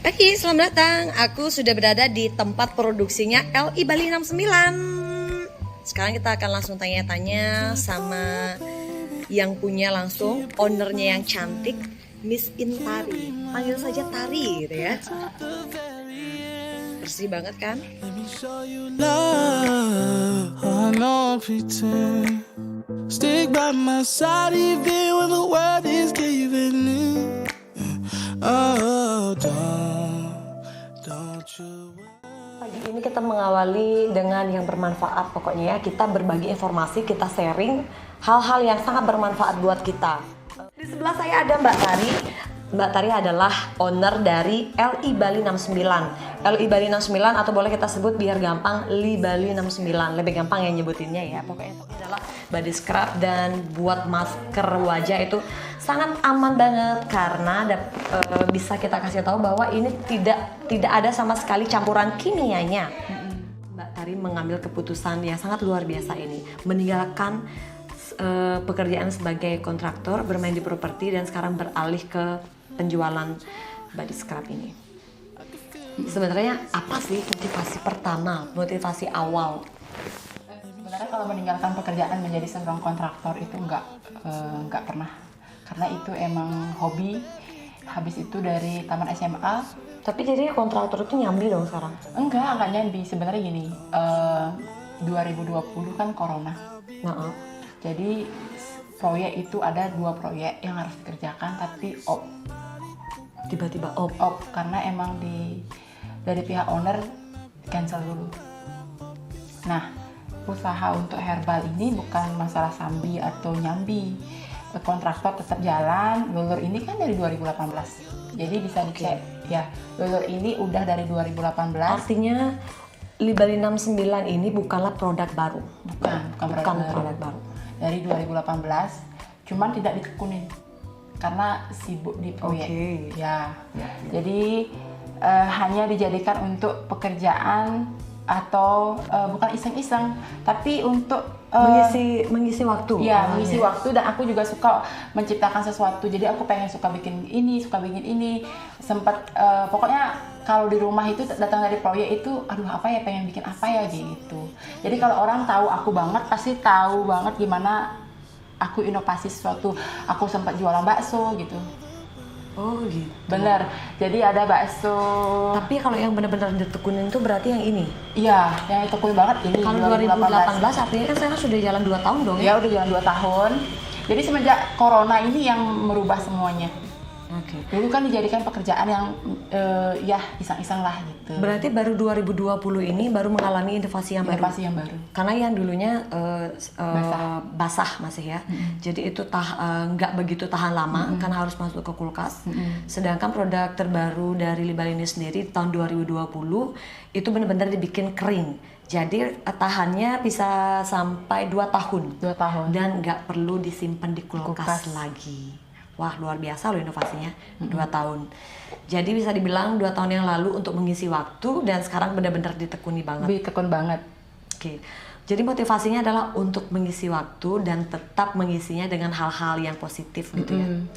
Hai, selamat datang. Aku sudah berada di tempat produksinya LI Bali 69. Sekarang kita akan langsung tanya-tanya sama yang punya langsung, ownernya yang cantik, Miss Intari. Panggil saja Tari gitu ya. Bersih banget kan? Stick by my side even when the world is giving in. Oh, don't you. Pagi ini kita mengawali dengan yang bermanfaat. Pokoknya ya, kita berbagi informasi, kita sharing hal-hal yang sangat bermanfaat buat kita. Di sebelah saya ada Mbak Tari. Mbak Tari adalah owner dari LI Bali 69. LI Bali 69 atau boleh kita sebut biar gampang Li Bali 69. Lebih gampang ya nyebutinnya ya. Pokoknya itu adalah body scrub dan buat masker wajah itu sangat aman banget karena bisa kita kasih tahu bahwa ini tidak ada sama sekali campuran kimianya. Mbak Tari mengambil keputusan yang sangat luar biasa ini, meninggalkan pekerjaan sebagai kontraktor, bermain di properti dan sekarang beralih ke penjualan body scrub ini. Sebenarnya apa sih motivasi pertama, motivasi awal? Sebenarnya kalau meninggalkan pekerjaan menjadi seorang kontraktor itu nggak pernah, karena itu emang hobi. Habis itu dari taman SMA. Tapi jadinya kontraktor itu nyambi dong sekarang? Enggak nyambi. Sebenarnya gini, 2020 kan corona. Jadi proyek itu ada 2 proyek yang harus dikerjakan tapi tiba-tiba karena emang dari pihak owner cancel dulu. Nah, usaha untuk herbal ini bukan masalah sambi atau nyambi. Kontraktor tetap jalan. Lulur ini kan dari 2018. Jadi bisa dicek ya. Lulur ini udah dari 2018. Artinya Li Bali 69 ini bukanlah produk baru. Bukan produk baru. Dari 2018, cuman tidak ditekunin karena sibuk di proyek. Ya. Jadi hanya dijadikan untuk pekerjaan atau bukan iseng-iseng, tapi untuk mengisi waktu. Ya, mengisi waktu, dan aku juga suka menciptakan sesuatu. Jadi aku pengen suka bikin ini. Sempat pokoknya kalau di rumah itu datang dari proyek itu, pengen bikin apa ya gitu. Jadi kalau orang tahu aku banget, pasti tahu banget gimana aku inovasi sesuatu. Aku sempat jualan bakso gitu. Oh gitu. Bener. Jadi ada bakso. Tapi kalau yang benar-benar ditekunin itu berarti yang ini? Iya, yang ditekunin banget ini. Kalau 2018 artinya kan sekarang sudah jalan 2 tahun dong ya? Ya udah jalan 2 tahun. Jadi semenjak corona ini yang merubah semuanya. Dulu kan dijadikan pekerjaan yang iseng-iseng lah gitu. Berarti baru 2020 ini baru mengalami inovasi yang baru. Karena yang dulunya basah masih ya. Jadi itu nggak begitu tahan lama karena harus masuk ke kulkas. Sedangkan produk terbaru dari Li Bali ini sendiri tahun 2020 itu benar-benar dibikin kering. Jadi tahannya bisa sampai 2 tahun. Dan nggak perlu disimpan di kulkas lagi. Wah, luar biasa loh inovasinya, 2 tahun. Jadi bisa dibilang 2 tahun yang lalu untuk mengisi waktu dan sekarang benar-benar ditekuni banget. Oke. Jadi motivasinya adalah untuk mengisi waktu dan tetap mengisinya dengan hal-hal yang positif gitu ya.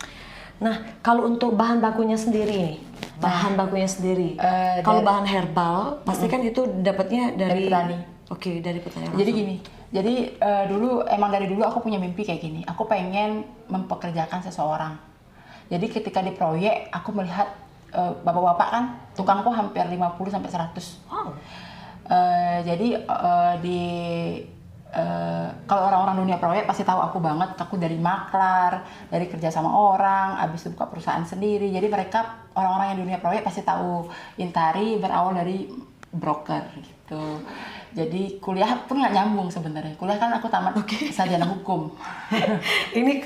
Nah, kalau untuk bahan bakunya sendiri nih, kalau bahan herbal, pasti kan itu dapatnya dari petani. Oke, dari petani langsung. Jadi gini, dari dulu aku punya mimpi kayak gini. Aku pengen mempekerjakan seseorang. Jadi ketika di proyek, aku melihat bapak-bapak kan, tukangku hampir 50 sampai 100. Wow. Kalau orang-orang dunia proyek pasti tahu aku banget. Aku dari maklar, dari kerja sama orang, abis itu buka perusahaan sendiri. Jadi mereka, orang-orang yang dunia proyek pasti tahu Intari berawal dari broker gitu. Jadi kuliah pun nggak nyambung sebenarnya. Kuliah kan aku tamat sarjana hukum. ini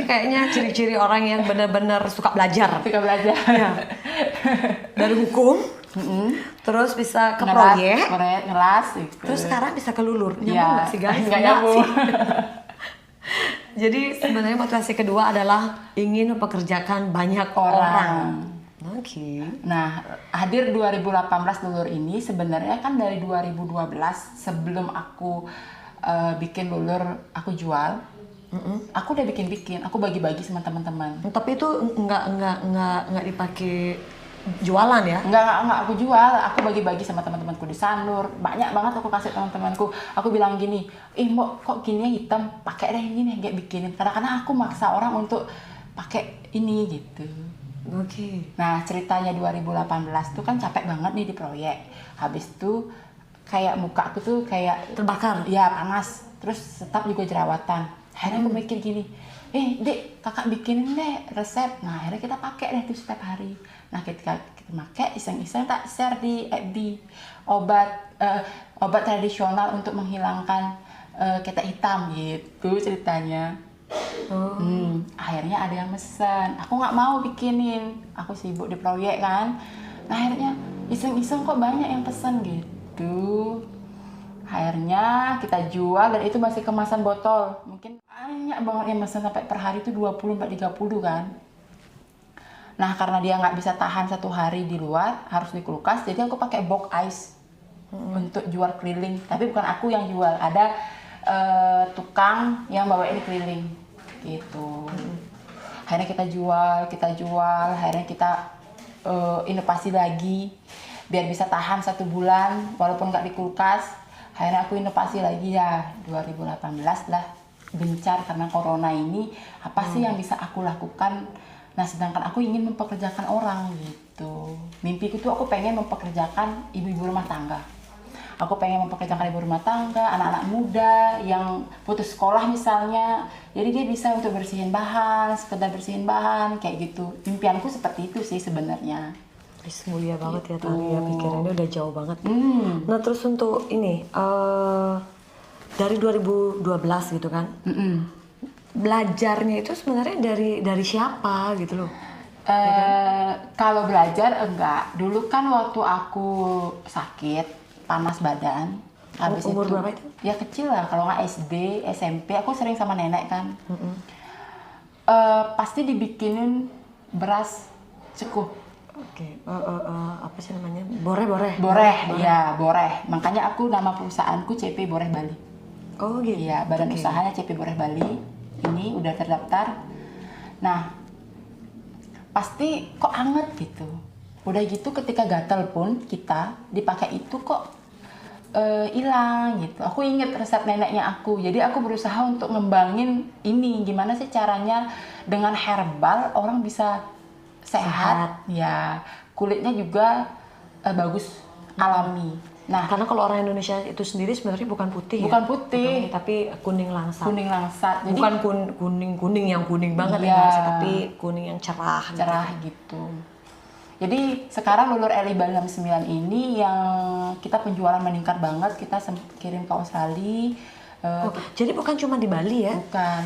kayaknya ciri-ciri orang yang benar-benar suka belajar. Ya. Dari hukum, terus bisa ke proyek, ngelas gitu. Terus sekarang bisa ke lulur. Nyambung nggak sih guys? Nggak nyambung. Jadi sebenarnya motivasi kedua adalah ingin mempekerjakan banyak orang. Nah, hadir 2018 lulur ini sebenarnya kan dari 2012 sebelum aku bikin lulur, aku jual. Aku udah bikin, aku bagi-bagi sama teman-teman. Tapi itu nggak dipakai jualan ya? Enggak aku jual, aku bagi-bagi sama teman-temanku di Sanur. Banyak banget aku kasih teman-temanku. Aku bilang gini, Mbok kok gini hitam, pakai deh ini kayak bikinin. Kadang-kadang aku maksa orang untuk pakai ini gitu. Oke. Nah, ceritanya 2018 tuh kan capek banget nih di proyek. Habis itu kayak muka aku tuh kayak Terbakar. ya panas, terus tetap juga jerawatan. Akhirnya aku mikir gini, Dek, kakak bikinin deh resep. Nah, akhirnya kita pakai deh tuh setiap hari. Nah, ketika kita pakai, iseng-iseng tak share di FB obat tradisional untuk menghilangkan ketek hitam gitu ceritanya. Akhirnya ada yang mesen. Aku nggak mau bikinin, aku sibuk di proyek kan. Nah, akhirnya iseng-iseng kok banyak yang pesen gitu. Akhirnya kita jual dan itu masih kemasan botol. Mungkin banyak banget yang pesan sampai per hari itu 20-30 kan. Nah, karena dia nggak bisa tahan 1 hari di luar, harus di kulkas, jadi aku pakai box ice untuk jual keliling. Tapi bukan aku yang jual, ada tukang yang bawain keliling gitu. Akhirnya kita jual, akhirnya kita inovasi lagi biar bisa tahan 1 bulan walaupun nggak di kulkas. Akhirnya aku inovasi lagi ya 2018 lah, gencar karena corona ini apa sih yang bisa aku lakukan. Nah, sedangkan aku ingin mempekerjakan orang gitu. Mimpiku tuh aku pengen mempekerjakan ibu-ibu rumah tangga. Aku pengen mempekerjakan ibu rumah tangga, anak-anak muda yang putus sekolah misalnya. Jadi dia bisa untuk bersihin bahan, sekedar bersihin bahan kayak gitu. Impianku seperti itu sih sebenarnya. Mulia banget ya Gitu. Tari ya, pikirannya udah jauh banget. Nah terus untuk ini dari 2012 gitu kan, belajarnya itu sebenarnya dari siapa gitu loh? Kalau belajar enggak. Dulu kan waktu aku sakit, panas badan. Habis Umur itu, berapa itu? ya kecil lah, kalau nggak SD, SMP, aku sering sama nenek kan. Pasti dibikinin beras cukup. Oke, apa sih namanya? Boreh. Boreh. Makanya aku nama perusahaanku CP Boreh Bali. Oh gitu. Iya, badan usahanya CP Boreh Bali. Ini udah terdaftar. Nah, pasti kok anget gitu. Udah gitu ketika gatal pun kita dipakai itu kok hilang gitu. Aku inget resep neneknya aku. Jadi aku berusaha untuk ngembangin ini. Gimana sih caranya dengan herbal orang bisa sehat. Ya, kulitnya juga bagus, alami. Nah, Karena kalau orang Indonesia itu sendiri sebenarnya bukan putih bukan ya? putih, Tapi kuning langsat. kuning langsat. Jadi Bukan kuning yang kuning banget Iya. ya, Mas, tapi kuning yang cerah. cerah gitu. Jadi sekarang Lulur Eli Bali 69 ini yang kita penjualan meningkat banget, kita kirim ke Australia. Oh, jadi bukan cuma di Bali ya?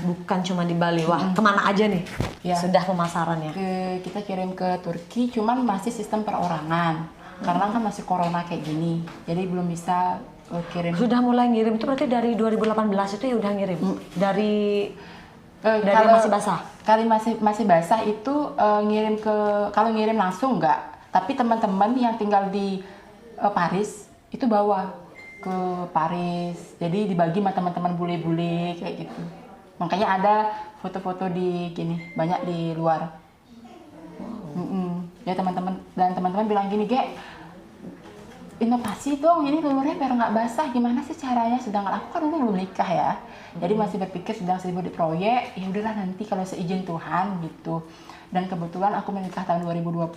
Bukan cuma di Bali. Wah, kemana aja nih? Ya. Sudah pemasarannya. Kita kirim ke Turki, cuman masih sistem perorangan. Karena kan masih corona kayak gini, jadi belum bisa kirim. Sudah mulai ngirim itu berarti dari 2018 itu ya udah ngirim. Dari Kalau masih basah. Kali masih basah itu kalau ngirim langsung enggak, tapi teman-teman yang tinggal di Paris itu bawa ke Paris, jadi dibagi sama teman-teman bule-bule kayak gitu. Makanya ada foto-foto di gini banyak di luar. Ya teman-teman bilang gini, Gek, inovasi dong, ini telurnya biar nggak basah, gimana sih caranya? Sedangkan aku kan dulu belum nikah ya, jadi masih berpikir sedang sibuk di proyek, ya udahlah nanti kalau seizin Tuhan gitu. Dan kebetulan aku menikah tahun 2020,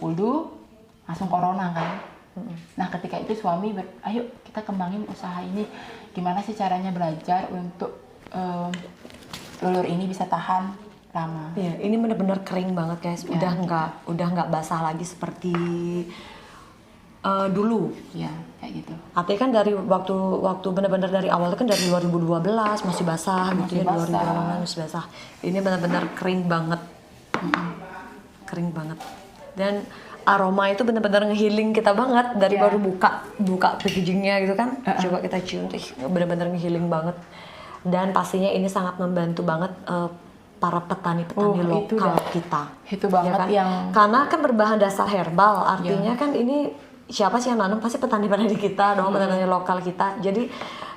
langsung corona kan. Nah ketika itu suami ayo kita kembangin usaha ini, gimana sih caranya belajar untuk lulur ini bisa tahan lama. Iya, ini benar-benar kering banget guys. Udah nggak basah lagi seperti dulu. Ya kayak gitu. Artinya kan dari waktu benar-benar dari awal kan dari 2012 masih basah gitu ya, 2018 masih basah. Ini benar-benar kering banget. Kering banget. Dan aroma itu benar-benar nge-healing kita banget dari baru buka packagingnya gitu kan. Coba kita cium, benar-benar nge-healing banget. Dan pastinya ini sangat membantu banget para petani-petani lokal kita. Itu banget ya kan? Karena kan berbahan dasar herbal, artinya kan ini siapa sih yang nanam? Pasti petani-petani kita dong, petani lokal kita. Jadi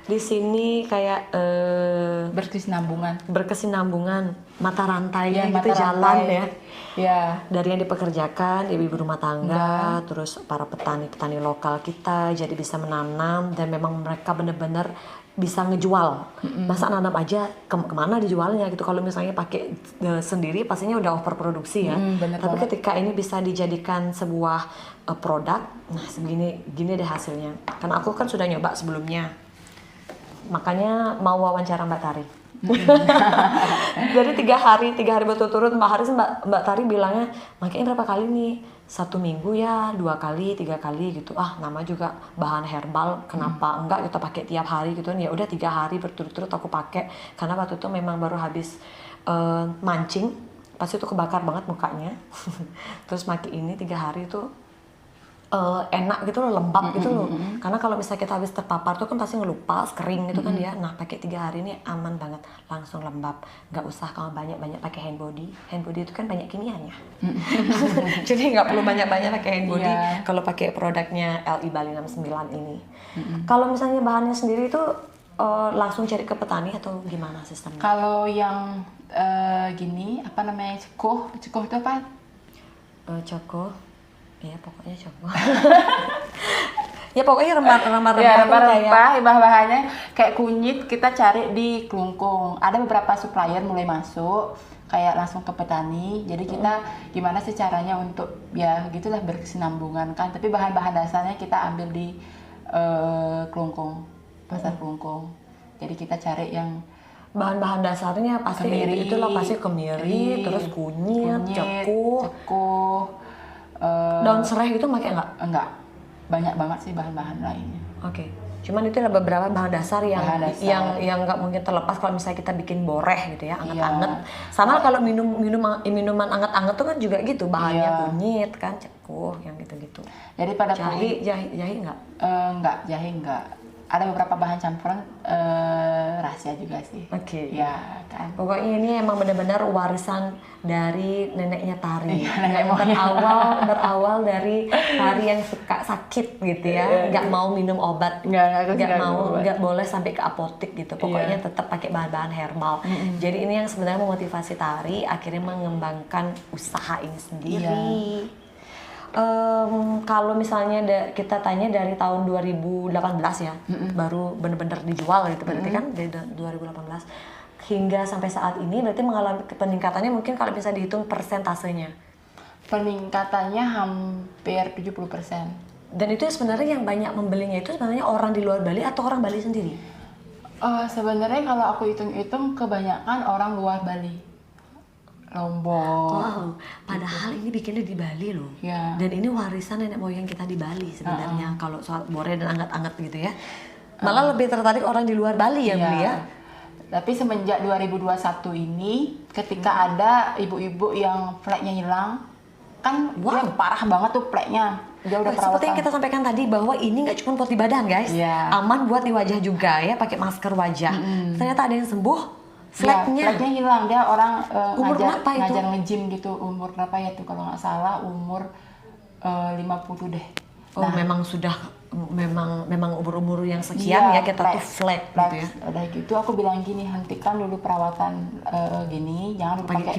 di sini kayak berkesinambungan, mata rantainya gitu jalan ya. Ya. Dari yang dipekerjakan, ibu-ibu rumah tangga, terus para petani-petani lokal kita jadi bisa menanam dan memang mereka benar-benar bisa ngejual. Masa nanam aja kemana dijualnya gitu. Kalau misalnya pakai sendiri pastinya udah overproduksi ya. Bener Tapi banget. ketika ini bisa dijadikan sebuah produk, nah gini deh hasilnya. Karena aku kan sudah nyoba sebelumnya. Makanya mau wawancara Mbak Tari. Dari 3 hari berturut-turut Mbak Haris Mbak Tari bilangnya makanya berapa kali nih, 1 minggu ya 2 kali 3 kali gitu. Nama juga bahan herbal, kenapa enggak kita pakai tiap hari gitu. Ya udah 3 hari berturut-turut aku pakai karena waktu itu memang baru habis mancing, pas itu kebakar banget mukanya. Terus pakai ini 3 hari itu enak gitu loh, lembab gitu loh. Karena kalau misalnya kita habis terpapar tuh kan pasti ngelupas, kering gitu kan ya. Nah pakai 3 hari ini aman banget, langsung lembab. Nggak usah kalau banyak-banyak pakai hand body. Hand body itu kan banyak kimianya. Jadi nggak perlu banyak-banyak pakai hand body kalau pakai produknya LI Bali 69 ini. Kalau misalnya bahannya sendiri itu langsung cari ke petani atau gimana sistemnya? Kalau yang gini, apa namanya, cekoh itu apa? Coko. Ya pokoknya coba. Ya pokoknya rempah-rempah Ya, kayak rempah-rempah, bahan-bahannya kayak kunyit kita cari di kelungkung. Ada beberapa supplier mulai masuk, kayak langsung ke petani. Jadi kita gimana sih caranya untuk ya gitulah berkesinambungan kan. Tapi bahan-bahan dasarnya kita ambil di kelungkung, pasar kelungkung. Jadi kita cari yang bahan-bahan dasarnya pasti kemiri, itulah pasti kemiri, terus kunyit, ceku. Daun serai itu pakai nggak? Enggak, banyak banget sih bahan-bahan lainnya. Oke. Cuman itu adalah beberapa bahan dasar yang nggak mungkin terlepas kalau misalnya kita bikin boreh gitu ya, anget-anget. Sama kalau minuman anget-anget tuh kan juga gitu, bahannya kunyit kan, ceku, yang gitu-gitu. Jadi pada jahe nggak? Enggak, jahe enggak. Ada beberapa bahan campuran rahasia juga sih. Oke. Ya kan. Pokoknya ini emang benar-benar warisan dari neneknya Tari. Nenek berawal dari Tari yang suka sakit gitu ya, nggak mau minum obat, nggak boleh sampai ke apotek gitu. Pokoknya tetap pakai bahan-bahan herbal. Jadi ini yang sebenarnya memotivasi Tari akhirnya mengembangkan usaha ini sendiri. Kalau misalnya kita tanya dari tahun 2018 ya, baru benar-benar dijual gitu, berarti kan dari 2018 hingga sampai saat ini berarti mengalami peningkatannya mungkin kalau bisa dihitung persentasenya. Peningkatannya hampir 70%. Dan itu sebenarnya yang banyak membelinya itu sebenarnya orang di luar Bali atau orang Bali sendiri? Sebenarnya kalau aku hitung-hitung kebanyakan orang luar Bali. Lombok. Wow, padahal ini bikinnya di Bali loh. Ya. Dan ini warisan nenek moyang kita di Bali sebenarnya. Kalau soal boreh dan anget-anget gitu ya. Malah lebih tertarik orang di luar Bali yang beli ya. Tapi semenjak 2021 ini, ketika ada ibu-ibu yang fleknya hilang, kan dia parah banget tuh fleknya. Dia udah perawatan. Seperti yang kita sampaikan tadi bahwa ini nggak cuma buat di badan guys, aman buat di wajah juga ya, pakai masker wajah. Ternyata ada yang sembuh. Fleknya hilang, dia orang umur ngajar nge-gym gitu, umur berapa ya tuh kalau nggak salah umur 50 deh. Nah, memang sudah memang umur yang sekian ya kita tuh flek gitu ya. Udah gitu aku bilang gini, hentikan dulu perawatan gini, jangan lupa pakai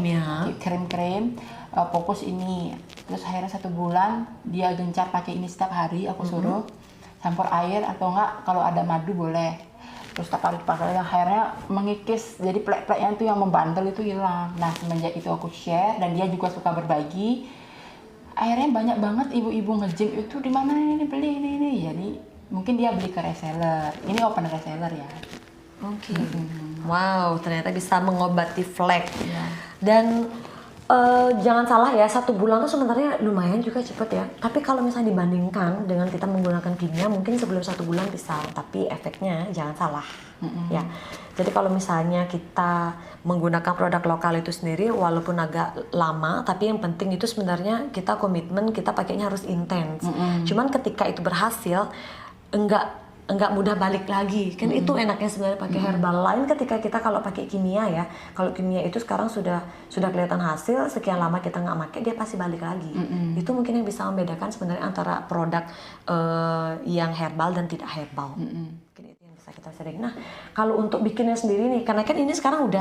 krim-krim, fokus ini. Terus akhirnya 1 bulan dia gencar pakai ini setiap hari, aku suruh campur air atau enggak kalau ada madu boleh. Terus tak kali dipakai, akhirnya mengikis, jadi plek-pleknya itu yang membandel itu hilang. Nah semenjak itu aku share dan dia juga suka berbagi, akhirnya banyak banget ibu-ibu nge-gym itu di mana ini beli ini. Jadi mungkin dia beli ke reseller, ini open reseller ya. Oke. Wow, ternyata bisa mengobati flek. Dan jangan salah ya, 1 bulan tuh sebenarnya lumayan juga cepet ya. Tapi kalau misalnya dibandingkan dengan kita menggunakan kimia, mungkin sebelum 1 bulan bisa, tapi efeknya jangan salah. Ya. Jadi kalau misalnya kita menggunakan produk lokal itu sendiri, walaupun agak lama, tapi yang penting itu sebenarnya kita komitmen, kita pakainya harus intens. Cuman ketika itu berhasil, enggak mudah balik lagi kan. Itu enaknya sebenarnya pakai herbal. Lain ketika kita kalau pakai kimia ya, kalau kimia itu sekarang sudah kelihatan hasil, sekian lama kita nggak pakai dia pasti balik lagi. Itu mungkin yang bisa membedakan sebenarnya antara produk yang herbal dan tidak herbal. Mungkin itu yang bisa kita sering. Nah kalau untuk bikinnya sendiri nih, karena kan ini sekarang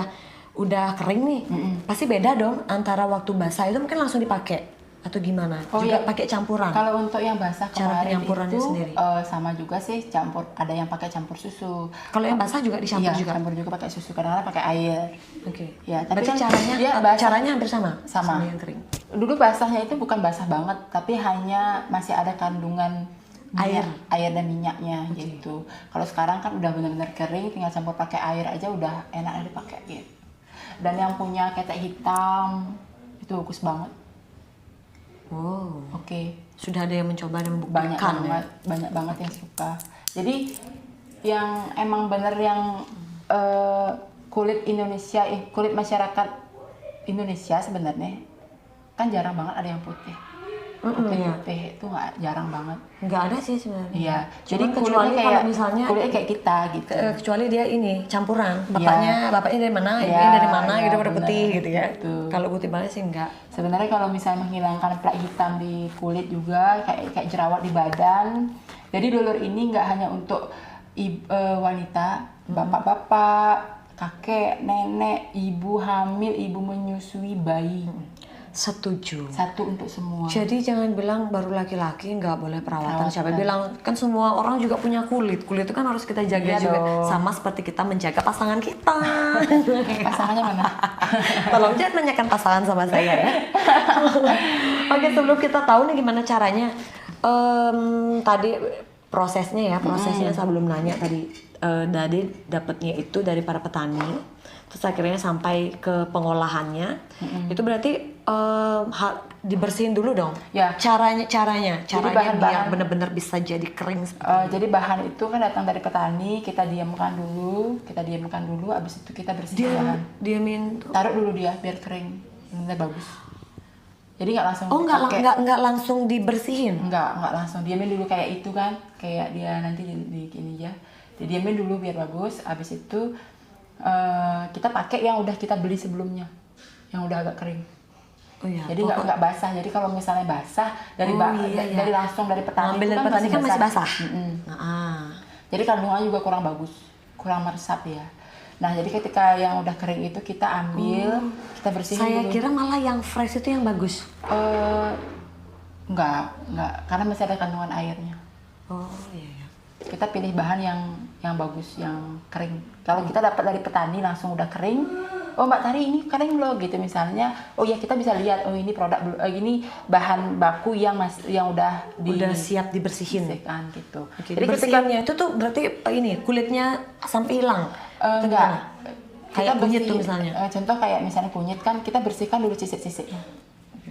udah kering nih, pasti beda dong antara waktu basah itu mungkin langsung dipakai atau gimana? Juga pakai campuran. Kalau untuk yang basah Cara kemarin penyampurannya itu sendiri? Sama juga sih, campur, ada yang pakai campur susu. Kalau yang basah juga dicampur Iya, juga. campur juga pakai susu, kadang-kadang pakai air. Oke. Ya, tapi Berarti kan caranya dia basah. caranya hampir sama Sama. yang kering. Dulu basahnya itu bukan basah banget, tapi hanya masih ada kandungan air dan minyaknya gitu. Kalau sekarang kan udah benar-benar kering, tinggal campur pakai air aja udah enak dipakai gitu. Dan yang punya ketek hitam itu bagus banget. Wow. Oke. Sudah ada yang mencoba dan membuktikan Banyak banget yang suka. Jadi yang emang bener yang kulit Indonesia, kulit masyarakat Indonesia sebenarnya kan jarang banget ada yang putih. Putih itu jarang banget. Nggak ada sih sebenarnya. Iya. Jadi kecuali kulitnya kalau misalnya kulitnya kayak kita gitu. Kecuali dia ini campuran. Bapaknya dari mana, ibunya dari mana gitu pada putih gitu ya. Kalau putih banget sih enggak. Sebenarnya kalau misalnya menghilangkan plak hitam di kulit juga kayak jerawat di badan. Jadi Dolor ini nggak hanya untuk wanita, bapak-bapak, kakek, nenek, ibu hamil, ibu menyusui, bayi. Setuju. Satu untuk semua. Jadi jangan bilang baru laki-laki nggak boleh perawatan. Siapa bilang, kan semua orang juga punya kulit. Kulit itu kan harus kita jaga juga. Sama seperti kita menjaga pasangan kita. Pasangannya mana? Tolong jangan nanyakan pasangan sama saya ya. Oke, sebelum kita tahu nih gimana caranya. Tadi prosesnya saya belum nanya tadi. Dapatnya itu dari para petani. Terus akhirnya sampai ke pengolahannya. Itu berarti dibersihin dulu dong. Ya. Caranya bahan-bahan, biar benar-benar bisa jadi kering. Jadi bahan itu kan datang dari petani, kita diamkan dulu, habis itu kita bersihkan bahan. Diamin. Taruh dulu dia biar kering, benar bagus. Jadi nggak langsung. Oh nggak langsung dibersihin? Nggak langsung, diamin dulu kayak itu kan, kayak dia nanti di gini ya. Diamin dulu biar bagus, habis itu kita pakai yang udah kita beli sebelumnya, yang udah agak kering. Oh iya. Jadi nggak basah. Jadi kalau misalnya basah dari langsung dari petani, ambil dari petani kan masih basah. Jadi kandungannya juga kurang bagus, kurang meresap ya. Nah jadi ketika yang udah kering itu kita ambil, kita bersihin dulu. Saya kira malah yang fresh itu yang bagus. Enggak, karena masih ada kandungan airnya. Oh iya. Kita pilih bahan yang bagus, yang kering. Kalau kita dapat dari petani langsung udah kering, oh Mbak Tari ini kering loh gitu misalnya. Oh ya kita bisa lihat, oh ini produk ini bahan baku yang udah siap dibersihin gitu. Okay, jadi bersihnya itu tuh berarti ini kulitnya sampai hilang. Enggak. Kayak kunyit tuh misalnya. Contoh kayak misalnya kunyit kan kita bersihkan dulu sisik-sisiknya.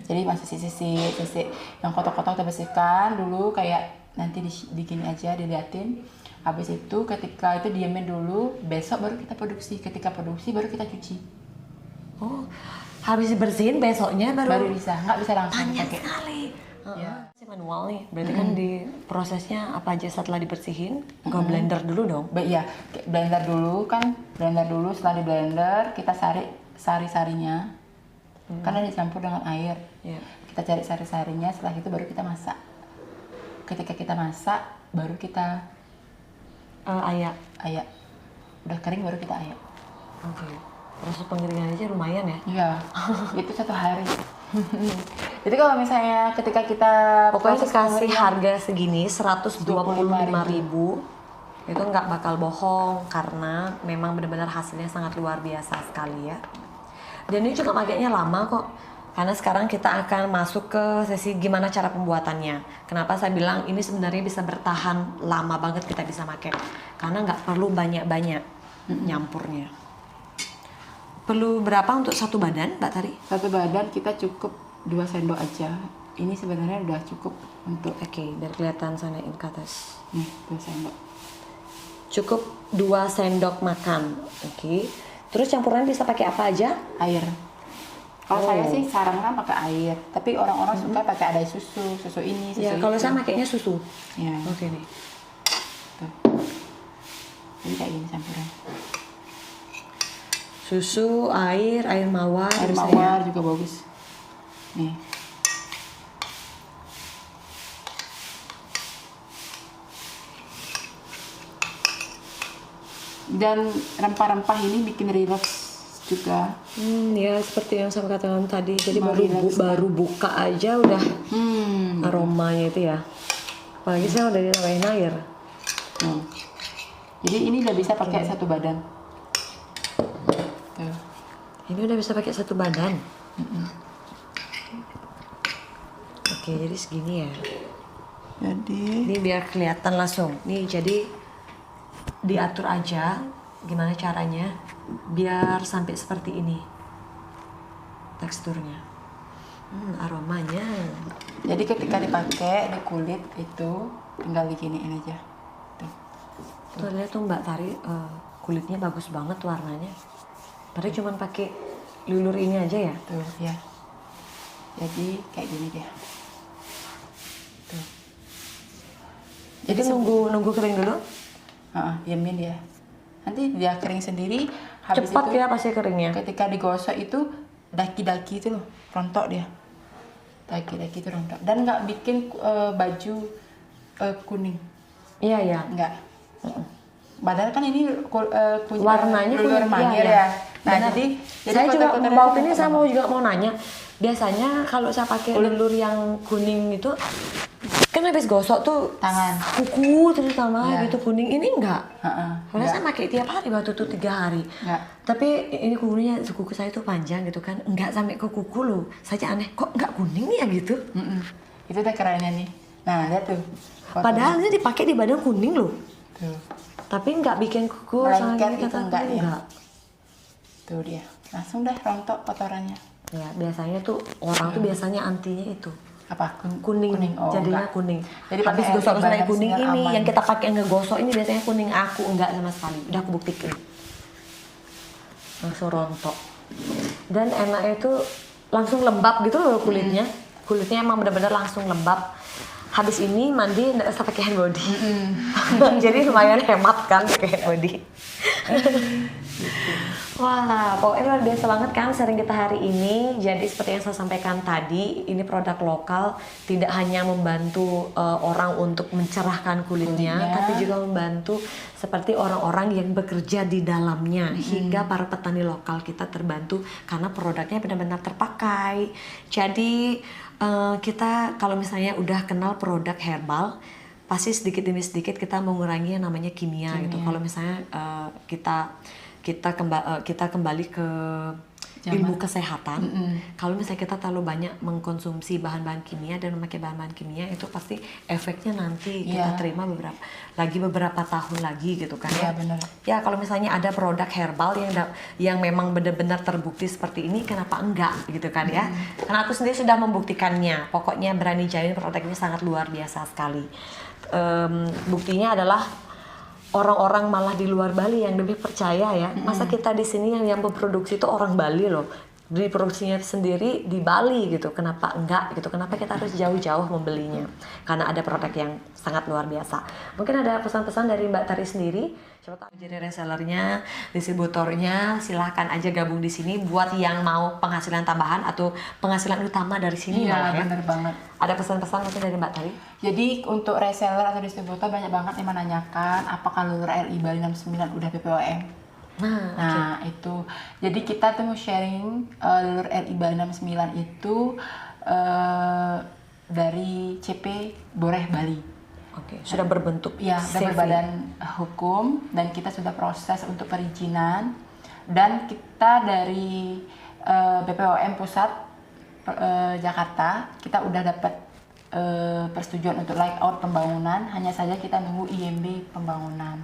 Jadi masih sisik yang kotor-kotor kita bersihkan dulu, kayak nanti di gini aja diliatin. Habis itu ketika itu diamin dulu, besok baru kita produksi. Ketika produksi baru kita cuci. Oh, habis bersihin besoknya baru bisa, nggak bisa langsung banyak pakai. sekali. Ya. Manual nih, berarti kan di prosesnya apa aja setelah dibersihin? Ke blender dulu dong? Iya, blender dulu. Setelah di blender kita sari-sarinya. Karena dicampur dengan air. Yeah. Kita cari sari-sarinya, setelah itu baru kita masak. Ketika kita masak, baru kita ayak. Udah kering baru kita ayak. Oke. Proses pengeringan aja lumayan ya? Iya, itu 1 hari. Jadi kalau misalnya ketika kita pokoknya dikasih harga segini 125.000 itu nggak bakal bohong, karena memang benar-benar hasilnya sangat luar biasa sekali ya. Dan ini juga pakainya lama kok, karena sekarang kita akan masuk ke sesi gimana cara pembuatannya. Kenapa saya bilang ini sebenarnya bisa bertahan lama banget kita bisa pakai, karena nggak perlu banyak-banyak nyampurnya. Perlu berapa untuk satu badan, Mbak Tari? Satu badan kita cukup 2 sendok aja. Ini sebenarnya udah cukup untuk. Oke, biar kelihatan sana ke atas. Nih, 2 sendok. Cukup 2 sendok makan. Oke. Terus campurannya bisa pakai apa aja? Air. Kalau saya sih sarankan pakai air, tapi orang-orang suka pakai ada susu ini, susu ya, itu. kalau saya pakainya susu. Ya. Oke nih. Tuh. Jadi kayak gini campuran. Susu, air mawar. Air mawar juga bagus. Nih. Dan rempah-rempah ini bikin rileks juga. Ya seperti yang saya katakan tadi. Jadi Merelakskan. baru buka aja udah aromanya itu ya. Apalagi saya udah ditambahin air. Jadi ini udah bisa pakai satu badan. Tuh. Ini udah bisa pakai satu badan. Oke, jadi segini ya. Jadi Ini biar kelihatan langsung. Nih jadi diatur aja gimana caranya biar sampai seperti ini teksturnya. Aromanya. jadi ketika dipakai di kulit itu tinggal diginiin aja. Tuh. Tuh lihat tuh Mbak Tari, kulitnya bagus banget warnanya. Padahal cuma pakai lulur ini aja ya. Tuh ya. Jadi kayak gini dia. Tuh. Jadi nunggu kering dulu. Diamin dia. Nanti dia kering sendiri. Habis Cepat itu, ya pasti keringnya. ketika digosok itu daki-daki itu loh, rontok dia. Daki-daki itu rontok. Dan nggak bikin baju kuning. Iya ya. Nggak. Padahal kan ini Warnanya lulur kuning, mangir iya, ya. Nah, benar. jadi Saya juga kotor-kotornya mau itu ini nggak saya kena. mau juga mau nanya. Biasanya kalau saya pakai lulur yang kuning itu kan habis gosok tuh Tangan. kuku terutama Iya. gitu kuning. Ini enggak. Karena Nggak. saya pakai tiap hari waktu itu 3 hari. Nggak. Tapi ini kukunya kuku saya tuh panjang gitu kan. Enggak sampai ke kuku loh. Saya aneh kok enggak kuning nih ya gitu. Itu udah kerennya nih. Nah, lihat tuh. fotonya. Padahal ini dipakai di badan kuning loh. Tuh. Tapi enggak bikin kuku sama Melengket gini itu kata enggak aku, ya? enggak. Tuh dia. Langsung dah rontok kotorannya. Ya, biasanya tuh orang tuh biasanya antinya itu. Apa? Kuning, Oh, jadinya enggak. kuning. Jadi Habis pakai gosok air sampai banyak kuning sinyal ini aman. yang kita pakai ngegosok ini biasanya kuning, aku enggak sama sekali. Udah aku buktikan. Langsung rontok. Dan enaknya itu langsung lembab gitu loh kulitnya. Kulitnya emang benar-benar langsung lembab. Habis ini mandi nggak usah pakai hand body. Jadi lumayan hemat kan pakai hand body. Wah, pokoknya luar biasa banget kan sharing kita hari ini. Jadi seperti yang saya sampaikan tadi, ini produk lokal tidak hanya membantu orang untuk mencerahkan kulitnya, tapi juga membantu seperti orang-orang yang bekerja di dalamnya, hingga para petani lokal kita terbantu karena produknya benar-benar terpakai. Jadi kita kalau misalnya udah kenal produk herbal, pasti sedikit demi sedikit kita mengurangi yang namanya kimia. Gitu. Kalau misalnya kita kembali ke ilmu kesehatan. Kalau misalnya kita terlalu banyak mengkonsumsi bahan-bahan kimia dan memakai bahan-bahan kimia, itu pasti efeknya nanti kita terima beberapa tahun lagi gitu kan ya. Benar. Ya kalau misalnya ada produk herbal yang memang benar-benar terbukti seperti ini, kenapa enggak gitu kan ya? Karena aku sendiri sudah membuktikannya. Pokoknya berani jamin produk ini sangat luar biasa sekali. Buktinya adalah orang-orang malah di luar Bali yang lebih percaya ya. Masa kita di sini yang memproduksi itu orang Bali loh. Diproduksinya sendiri di Bali gitu. Kenapa enggak gitu? Kenapa kita harus jauh-jauh membelinya? Karena ada produk yang sangat luar biasa. Mungkin ada pesan-pesan dari Mbak Tari sendiri. Coba tahu jadi resellernya, distributornya, silahkan aja gabung di sini buat yang mau penghasilan tambahan atau penghasilan utama dari sini malah ya. Bener banget. Ada pesan-pesan mungkin dari Mbak Tari? Jadi untuk reseller atau distributor banyak banget yang menanyakan apakah lulur RI Bali 69 udah PPOM. Nah, itu. Jadi kita tuh mau sharing lulur RI Bali 69 itu dari CP Boreh Bali. Oke, sudah berbentuk Ya, sudah CV. berbadan hukum dan kita sudah proses untuk perizinan dan kita dari BPOM Pusat Jakarta kita udah dapat persetujuan untuk layout pembangunan, hanya saja kita nunggu IMB pembangunan.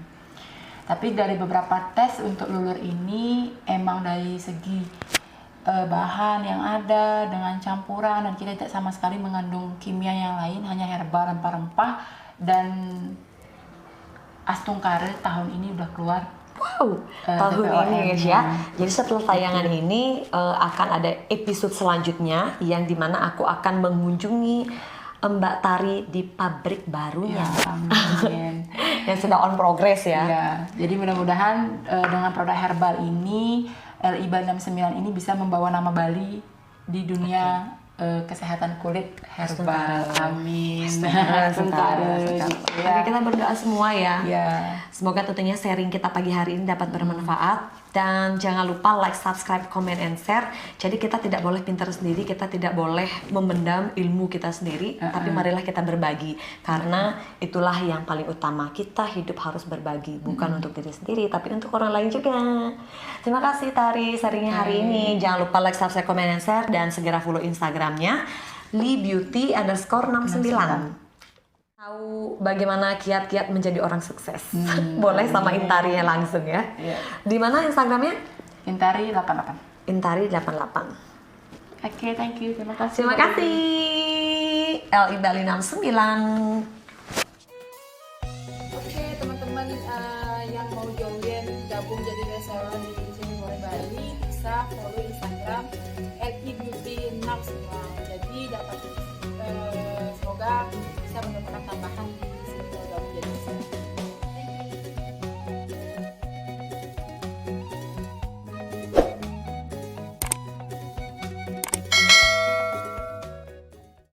Tapi dari beberapa tes untuk lulur ini emang dari segi bahan yang ada dengan campuran dan kita tidak sama sekali mengandung kimia yang lain, hanya herbal, rempah-rempah dan Astungkare tahun ini udah keluar. Wow, tahun BPOM ini guys ya. Jadi setelah tayangan ini akan ada episode selanjutnya yang dimana aku akan mengunjungi Mbak Tari di pabrik barunya. Amin. Yang sudah on progress ya. Ya, jadi mudah-mudahan dengan produk herbal ini LI Bali 69 ini bisa membawa nama Bali di dunia kesehatan kulit herbal. Amin. Astungkare. Jadi kita berdoa semua ya. Ya. Semoga tentunya sharing kita pagi hari ini dapat bermanfaat. Dan jangan lupa like, subscribe, comment, and share. Jadi kita tidak boleh pintar sendiri, kita tidak boleh memendam ilmu kita sendiri, tapi marilah kita berbagi. Karena itulah yang paling utama. Kita hidup harus berbagi, bukan untuk diri sendiri, tapi untuk orang lain juga. Terima kasih Tari sharingnya hari ini. Jangan lupa like, subscribe, comment, and share, dan segera follow Instagramnya libeauty_69. Tahu bagaimana kiat-kiat menjadi orang sukses? Boleh sama Intarinya langsung ya. Di mana Instagramnya? Intari 88. Intari 88. Oke, thank you. Terima kasih. Terima kasih. LI Bali 69. Oke, teman-teman yang mau join gabung jadi